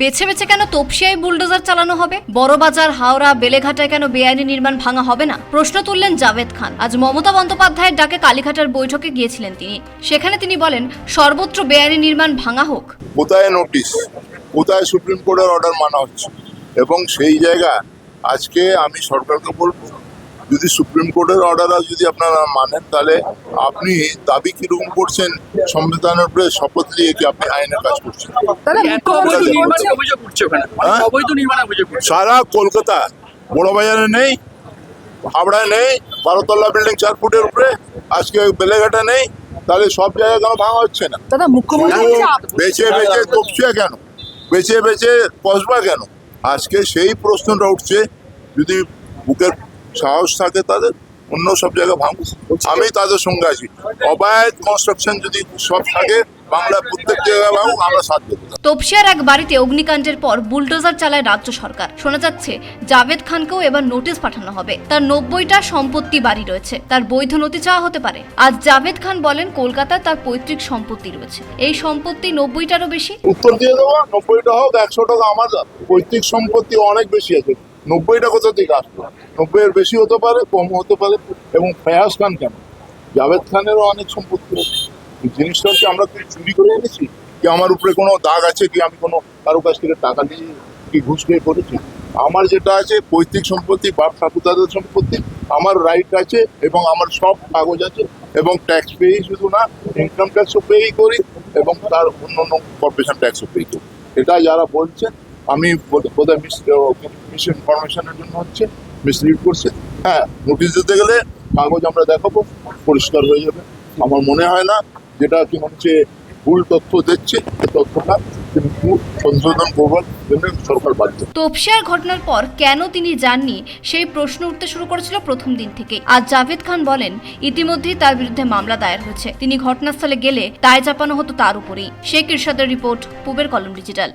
বেছে বেছে কেন তপসিয়ায় বুলডোজার চালানো হবে? বড়বাজার, হাওড়া, বেলেঘাটায় কেন বেআইনি নির্মাণ ভাঙা হবে না? প্রশ্ন তুললেন জাভেদ খান। আজ মমতা বন্দ্যোপাধ্যায়ের ডাকে কালীঘাটের বৈঠকে গিয়েছিলেন তিনি। সেখানে তিনি বলেন, সর্বত্র বেআইনি নির্মাণ ভাঙা হোক। কোথায় নোটিশ, কোথায় সুপ্রিম কোর্টের অর্ডার মানা হচ্ছে, এবং সেই জায়গা আজকে আমি সরকারকে বলবো, যদি সুপ্রিম কোর্টের অর্ডার যদি আপনারা মানেন, তাহলে আপনি দাবি কিরকম করছেন, সংবিধানের উপরে শপথ নিয়ে কি আপনি আইনের কাজ করছেন? সারা কলকাতা, বড় বাজারে নেই, হাওড়ায় নেই, 12তলা বিল্ডিং 4 ফুটের উপরে, আজকে বেলেঘাটা নেই, তাহলে সব জায়গায় কেন ভাঙা হচ্ছে না? দাদা, মুখ্যমন্ত্রী বেছে বেছে তপসিয়া কেন, বেছে বেছে কসবা কেন? আজকে সেই প্রশ্নটা উঠছে। যদি বুকের সাহস থাকে তাদের, অন্য সব জায়গায় ভাঙুক, আমি তাদের সঙ্গে আছি। অবাধ কনস্ট্রাকশন যদি সব থাকে, বাংলা প্রত্যেক জায়গায় ভাঙুক, আমরা সাথ দেবো। তপসিয়ার এক বাড়িতে অগ্নিকাণ্ডের পর বুলডোজার চালায় রাজ্য সরকার। শোনা যাচ্ছে জাভেদ খানকেও এবার নোটিশ পাঠানো হবে। তার 90টা সম্পত্তি বাড়ি রয়েছে, তার বৈধ নথি চাওয়া হতে পারে। আজ জাভেদ খান বলেন, কলকাতায় তার পৈতৃক সম্পত্তি রয়েছে। এই সম্পত্তি 90টারও বেশি। উত্তর দিয়ে দেবো, 90টা হোক, 100 টাকা, আমার পৈতৃক সম্পত্তি অনেক বেশি আছে। 90টা কোথা থেকে আসলো? 90-এর বেশি হতে পারে, কম হতে পারে। এবং ফয়াজ খান কেন, জাভেদ খানেরও অনেক সম্পত্তি আছে। জিনিসটা হচ্ছে, আমরা কি চুরি করে এনেছি, কি আমার উপরে কোনো দাগ আছে, কি আমি কোনো কারো কাছ থেকে টাকা দিয়ে কি ঘুষ খেয়ে করেছি? আমার যেটা আছে পৈতৃক সম্পত্তি, বাপ ঠাকুরদাদের সম্পত্তি, আমার রাইট আছে, এবং আমার সব কাগজ আছে, এবং ট্যাক্স পেই শুধু না, ইনকাম ট্যাক্সও পেই করি, এবং তার অন্য কর্পোরেশন ট্যাক্সও পেই করি। এটা যারা বলছেন, আমি বোধহয় মিস ইনফরমেশনের জন্য হচ্ছে, মিসলিড করছে। হ্যাঁ, নোটিশ দিতে গেলে কাগজ আমরা দেখাবো, পরিষ্কার হয়ে যাবে। আমার মনে হয় না যেটা কি হচ্ছে ভুল তথ্য দিচ্ছে, তথ্যটা কিন্তু সংশোধন করবার জন্য সরকার বাধ্য। তপসিয়ার ঘটনার পর কেন তিনি যাননি, সেই প্রশ্ন উঠতে শুরু করেছিল প্রথম দিন থেকে। আজ জাভেদ খান বলেন, ইতিমধ্যেই তার বিরুদ্ধে মামলা দায়ের হয়েছে। তিনি ঘটনাস্থলে গেলে দায় চাপানো হতো তার উপরেই। শেখ ইরশাদের রিপোর্ট, পূবের কলম ডিজিটাল।